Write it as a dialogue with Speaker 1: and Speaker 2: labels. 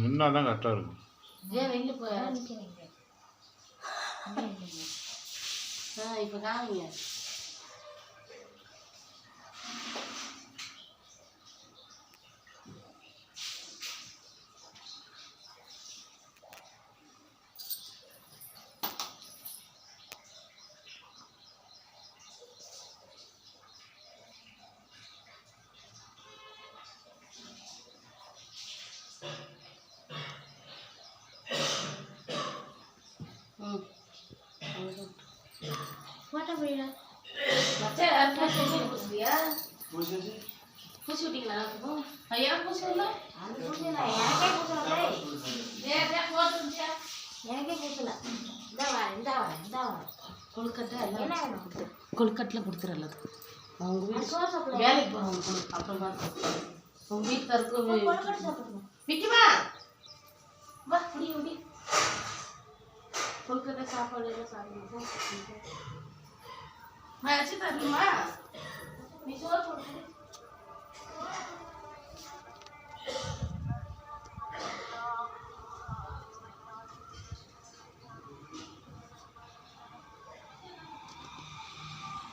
Speaker 1: நின்னா தான் கரெக்டாக இருக்கும்.
Speaker 2: ஏன் வெளில போய் இப்போ காமிங்க. பூசி விட்டீங்களா? ஐயா பூசி விடல, எனக்கே பூசல, எனக்கே பூசல. கொழுக்கட்டை எல்லாம் கொழுக்கட்டில் கொடுத்துரு. அவங்க வீட்டு வேலைக்கு போகிறவங்க அப்புறம் பார்த்து உங்கள் வீட்டுக்காருக்கு விற்குமா? வா முடி முடி கொழுக்கட்டை சாப்பாடு எல்லாம் சாப்பிடுவோம். வச்சு தரணுமா?